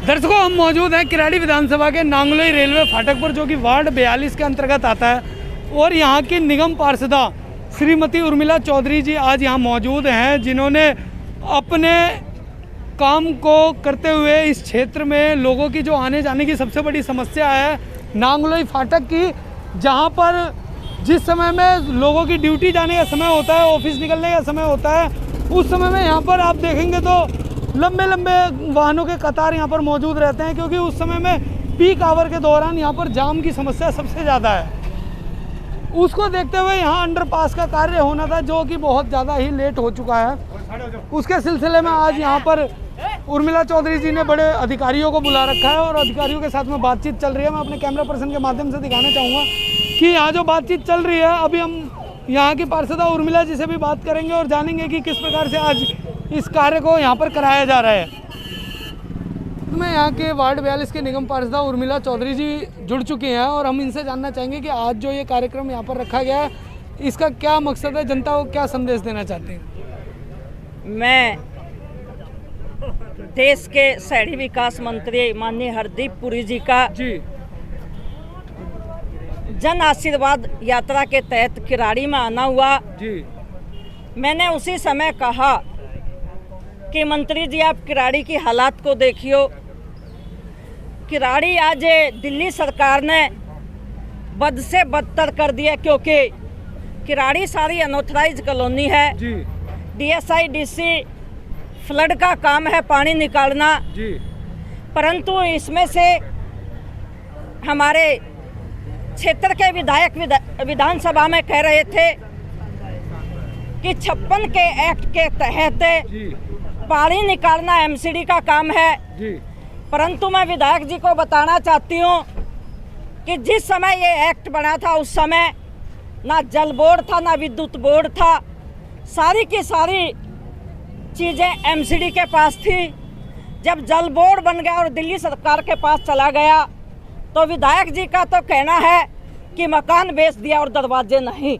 दर्शकों, हम मौजूद हैं किराड़ी विधानसभा के नांगलोई रेलवे फाटक पर, जो कि वार्ड 42 के अंतर्गत आता है। और यहाँ की निगम पार्षदा श्रीमती उर्मिला चौधरी जी आज यहाँ मौजूद हैं, जिन्होंने अपने काम को करते हुए इस क्षेत्र में लोगों की जो आने जाने की सबसे बड़ी समस्या है नांगलोई फाटक की, जहाँ पर जिस समय में लोगों की ड्यूटी जाने का समय होता है, ऑफिस निकलने का समय होता है, उस समय में यहाँ पर आप देखेंगे तो लंबे लंबे वाहनों के कतार यहाँ पर मौजूद रहते हैं, क्योंकि उस समय में पीक आवर के दौरान यहाँ पर जाम की समस्या सबसे ज़्यादा है। उसको देखते हुए यहाँ अंडरपास का कार्य होना था, जो कि बहुत ज़्यादा ही लेट हो चुका है। उसके सिलसिले में आज यहाँ पर उर्मिला चौधरी जी ने बड़े अधिकारियों को बुला रखा है और अधिकारियों के साथ में बातचीत चल रही है। मैं अपने कैमरा पर्सन के माध्यम से दिखाना चाहूँगा कि यहाँ जो बातचीत चल रही है, अभी हम यहाँ की पार्षदा उर्मिला जी से भी बात करेंगे और जानेंगे कि किस प्रकार से आज इस कार्य को यहाँ पर कराया जा रहा है। मैं यहाँ के वार्ड 42 के निगम पार्षदा उर्मिला चौधरी जी जुड़ चुकी हैं और हम इनसे जानना चाहेंगे कि आज जो ये कार्यक्रम यहाँ पर रखा गया है, इसका क्या मकसद है, जनता को क्या संदेश देना चाहते हैं। मैं देश के शहरी विकास मंत्री माननीय हरदीप पुरी जी का जन आशीर्वाद यात्रा के तहत किराड़ी में आना हुआ जी। मैंने उसी समय कहा कि मंत्री जी, आप किराड़ी की हालात को देखियो। किराड़ी आज दिल्ली सरकार ने बद से बदतर कर दिया, क्योंकि किराड़ी सारी अनऑथराइज कॉलोनी है जी। DSI DC फ्लड का काम है, पानी निकालना जी। परंतु इसमें से हमारे क्षेत्र के विधायक विधानसभा में कह रहे थे कि 56 के एक्ट के तहत पानी निकालना MCD का काम है जी। परंतु मैं विधायक जी को बताना चाहती हूँ कि जिस समय ये एक्ट बना था, उस समय ना जल बोर्ड था, ना विद्युत बोर्ड था। सारी की सारी चीज़ें MCD के पास थी। जब जल बोर्ड बन गया और दिल्ली सरकार के पास चला गया, तो विधायक जी का तो कहना है कि मकान बेच दिया और दरवाजे नहीं।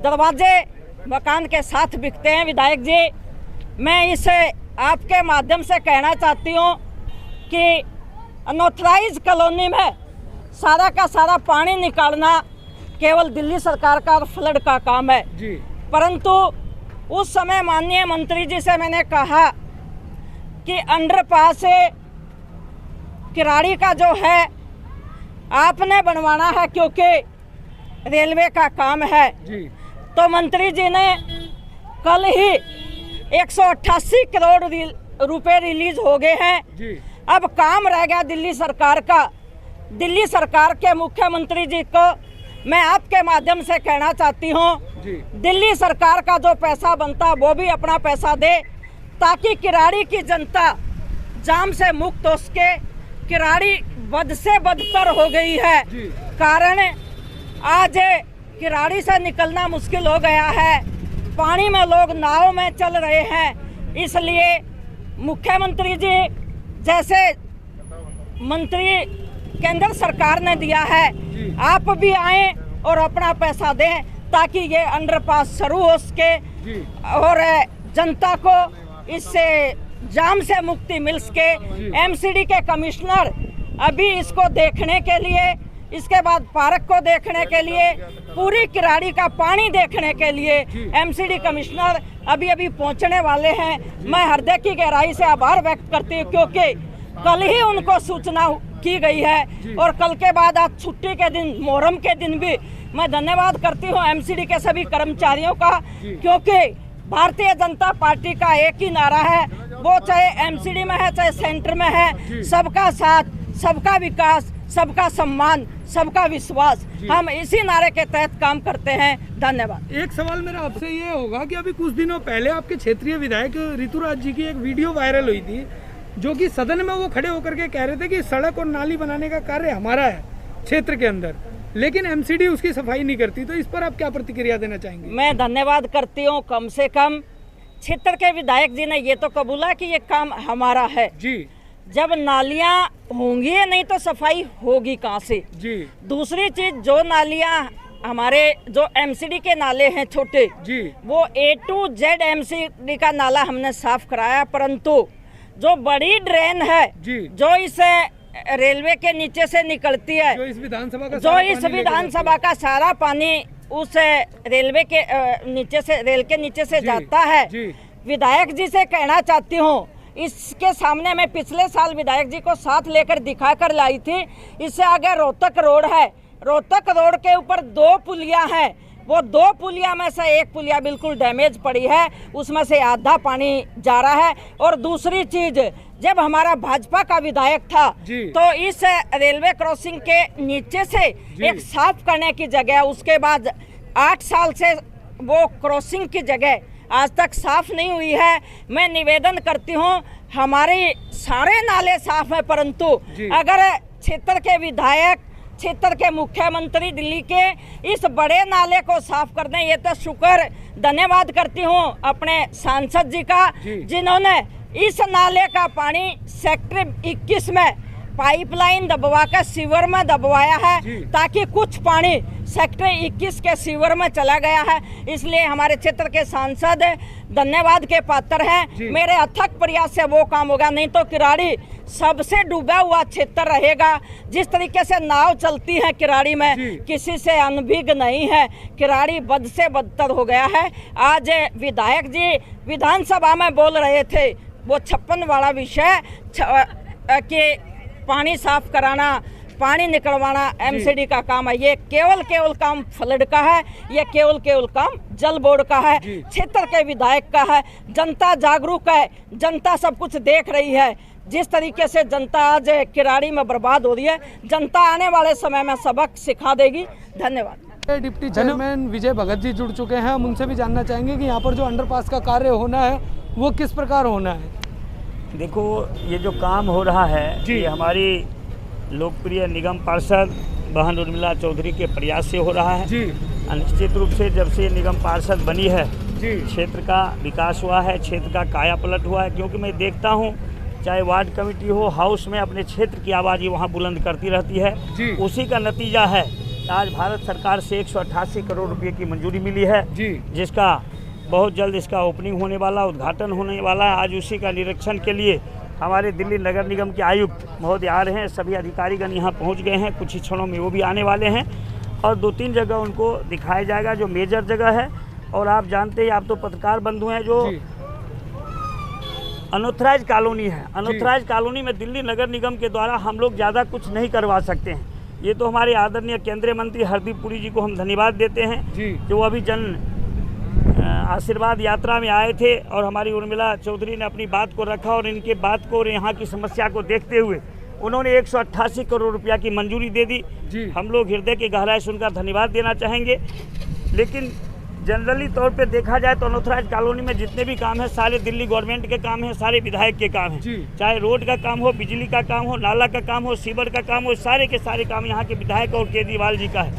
दरवाजे मकान के साथ बिकते हैं। विधायक जी, मैं इसे आपके माध्यम से कहना चाहती हूँ कि अनऑथराइज कॉलोनी में सारा का सारा पानी निकालना केवल दिल्ली सरकार का और फ्लड का काम है जी। परंतु उस समय माननीय मंत्री जी से मैंने कहा कि अंडरपास किराड़ी का जो है आपने बनवाना है, क्योंकि रेलवे का काम है जी। तो मंत्री जी ने कल ही 188 करोड़ रुपए रिलीज हो गए हैं जी। अब काम रह गया दिल्ली सरकार का। दिल्ली सरकार के मुख्यमंत्री जी को मैं आपके माध्यम से कहना चाहती हूँ, दिल्ली सरकार का जो पैसा बनता वो भी अपना पैसा दे, ताकि किराड़ी की जनता जाम से मुक्त हो सके। किराड़ी बद से बदतर हो गई है, कारण आज किराड़ी से निकलना मुश्किल हो गया है। पानी में लोग नाव में चल रहे हैं। इसलिए मुख्यमंत्री जी जैसे मंत्री केंद्र सरकार ने दिया है, आप भी आए और अपना पैसा दें, ताकि ये अंडरपास शुरू हो सके और जनता को इससे जाम से मुक्ति मिल सके। MCD के कमिश्नर अभी इसको देखने के लिए, इसके बाद पार्क को देखने के लिए, पूरी किराड़ी का पानी देखने के लिए MCD कमिश्नर अभी पहुंचने वाले हैं। मैं हृदय की गहराई से आभार व्यक्त करती हूँ, क्योंकि कल ही उनको सूचना की गई है और कल के बाद आज छुट्टी के दिन, मोहर्रम के दिन भी मैं धन्यवाद करती हूँ MCD के सभी कर्मचारियों का, क्योंकि भारतीय जनता पार्टी का एक ही नारा है, वो चाहे MCD में है चाहे सेंटर में है, सबका साथ, सबका विकास, सबका सम्मान, सबका विश्वास। हम इसी नारे के तहत काम करते हैं। धन्यवाद। एक सवाल मेरा आपसे ये होगा कि अभी कुछ दिनों पहले आपके क्षेत्रीय विधायक ऋतुराज जी की एक वीडियो वायरल हुई थी, जो कि सदन में वो खड़े होकर के कह रहे थे कि सड़क और नाली बनाने का कार्य हमारा है क्षेत्र के अंदर, लेकिन MCD उसकी सफाई नहीं करती। तो इस पर आप क्या प्रतिक्रिया देना चाहेंगे? मैं धन्यवाद करती हूँ। कम से कम क्षेत्र के विधायक जी ने ये तो कबूला कि ये काम हमारा है जी। जब नालियां होंगी नहीं तो सफाई होगी कहाँ से। जी दूसरी चीज, जो नालियां हमारे जो एमसीडी के नाले हैं छोटे जी, वो A to Z एमसीडी का नाला हमने साफ कराया, परंतु जो बड़ी ड्रेन है जी, जो इस रेलवे के नीचे से निकलती है, जो इस विधानसभा का जो इस विधानसभा का सारा पानी उस रेलवे के नीचे से, रेल के नीचे से जाता है। विधायक जी से कहना चाहती हूँ, इसके सामने मैं पिछले साल विधायक जी को साथ लेकर दिखा कर लाई थी। इससे आगे रोहतक रोड है, रोहतक रोड के ऊपर 2 पुलियां हैं, वो 2 पुलिया में से एक पुलिया बिल्कुल डैमेज पड़ी है, उसमें से आधा पानी जा रहा है। और दूसरी चीज, जब हमारा भाजपा का विधायक था तो इस रेलवे क्रॉसिंग के नीचे से एक साफ करने की जगह, उसके बाद 8 साल से वो क्रॉसिंग की जगह आज तक साफ नहीं हुई है। मैं निवेदन करती हूँ, हमारे सारे नाले साफ हैं, परंतु अगर क्षेत्र के विधायक, क्षेत्र के मुख्यमंत्री दिल्ली के इस बड़े नाले को साफ कर दें, ये तो शुक्र, धन्यवाद करती हूँ अपने सांसद जी का, जिन्होंने इस नाले का पानी सेक्टर 21 में पाइपलाइन दबवा कर सीवर में दबवाया है, ताकि कुछ पानी सेक्टर 21 के सीवर में चला गया है। इसलिए हमारे क्षेत्र के सांसद धन्यवाद के पात्र हैं। मेरे अथक प्रयास से वो काम होगा, नहीं तो किराड़ी सबसे डूबा हुआ क्षेत्र रहेगा। जिस तरीके से नाव चलती है किराड़ी में, किसी से अनभिज्ञ नहीं है, किराड़ी बद से बदतर हो गया है। आज विधायक जी विधानसभा में बोल रहे थे, वो 56 वाला विषय कि पानी साफ कराना, पानी निकलवाना एमसीडी का काम है, ये केवल काम फ्लड का है, ये केवल काम जल बोर्ड का है, क्षेत्र के विधायक का है। जनता जागरूक है, जनता सब कुछ देख रही है। जिस तरीके से जनता आज किराड़ी में बर्बाद हो रही है, जनता आने वाले समय में सबक सिखा देगी। धन्यवाद। डिप्टी चेयरमैन विजय भगत जी जुड़ चुके हैं, हम उनसे भी जानना चाहेंगे कि यहाँ पर जो अंडरपास का कार्य होना है वो किस प्रकार होना है। देखो, ये जो काम हो रहा है ये हमारी लोकप्रिय निगम पार्षद बहन उर्मिला चौधरी के प्रयास से हो रहा है जी। निश्चित रूप से जब से निगम पार्षद बनी है जी, क्षेत्र का विकास हुआ है, क्षेत्र का काया पलट हुआ है। क्योंकि मैं देखता हूँ, चाहे वार्ड कमेटी हो, हाउस में अपने क्षेत्र की आवाज़ वहाँ बुलंद करती रहती है जी। उसी का नतीजा है आज भारत सरकार से 188 करोड़ रुपये की मंजूरी मिली है जी, जिसका बहुत जल्द इसका ओपनिंग होने वाला, उद्घाटन होने वाला है। आज उसी का निरीक्षण के लिए हमारे दिल्ली नगर निगम के आयुक्त महोदय आ रहे हैं, सभी अधिकारीगण यहाँ पहुँच गए हैं, कुछ ही क्षणों में वो भी आने वाले हैं और 2-3 जगह उनको दिखाया जाएगा जो मेजर जगह है। और आप जानते हैं, आप तो पत्रकार बंधु हैं, जो अनऑथराइज कॉलोनी है, अनऑथराइज कॉलोनी में दिल्ली नगर निगम के द्वारा हम लोग ज़्यादा कुछ नहीं करवा सकते हैं। ये तो हमारे आदरणीय केंद्रीय मंत्री हरदीप पुरी जी को हम धन्यवाद देते हैं, जो अभी जन आशीर्वाद यात्रा में आए थे और हमारी उर्मिला चौधरी ने अपनी बात को रखा और इनके बात को और यहाँ की समस्या को देखते हुए उन्होंने 188 करोड़ रुपया की मंजूरी दे दी। हम लोग हृदय की गहराई से उनका धन्यवाद देना चाहेंगे। लेकिन जनरली तौर पे देखा जाए तो अनऑथराइज कॉलोनी में जितने भी काम है सारे दिल्ली गवर्नमेंट के काम हैं, सारे विधायक के काम हैं। चाहे रोड का काम हो, बिजली का काम हो, नाला का काम हो, सीवर का काम हो, सारे के सारे काम यहाँ के विधायक और केजरीवाल जी का है।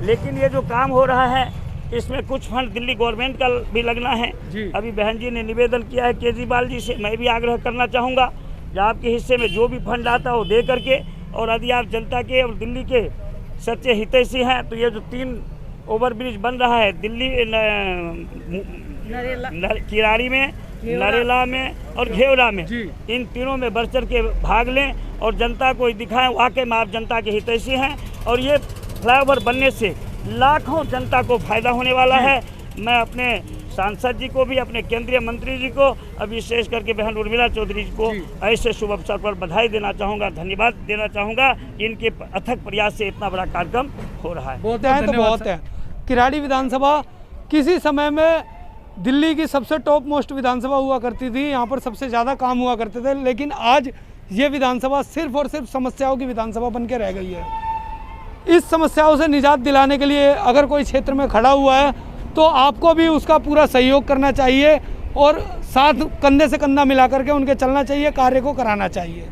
लेकिन ये जो काम हो रहा है इसमें कुछ फंड दिल्ली गवर्नमेंट का भी लगना है। अभी बहन जी ने निवेदन किया है केजरीवाल जी से, मैं भी आग्रह करना चाहूँगा जो आपके हिस्से में जो भी फंड आता है वो दे करके, और यदि आप जनता के और दिल्ली के सच्चे हितैषी हैं तो ये जो 3 ओवरब्रिज बन रहा है दिल्ली किराड़ी में, नरेला में और घेवरा में, इन तीनों में बढ़ चढ़ के भाग लें और जनता को दिखाएं वाकई में आप जनता के हितैषी हैं। और ये फ्लाईओवर बनने से लाखों जनता को फायदा होने वाला है। मैं अपने सांसद जी को भी, अपने केंद्रीय मंत्री जी को, अभी विशेष करके बहन उर्मिला चौधरी जी को ऐसे शुभ अवसर पर बधाई देना चाहूँगा, धन्यवाद देना चाहूँगा कि इनके अथक प्रयास से इतना बड़ा कार्यक्रम हो रहा है। बहुत है। किराड़ी विधानसभा किसी समय में दिल्ली की सबसे टॉप मोस्ट विधानसभा हुआ करती थी, यहाँ पर सबसे ज़्यादा काम हुआ करते थे, लेकिन आज ये विधानसभा सिर्फ और सिर्फ समस्याओं की विधानसभा बन के रह गई है। इस समस्याओं से निजात दिलाने के लिए अगर कोई क्षेत्र में खड़ा हुआ है तो आपको भी उसका पूरा सहयोग करना चाहिए और साथ कंधे से कंधा मिला करके उनके चलना चाहिए, कार्य को कराना चाहिए।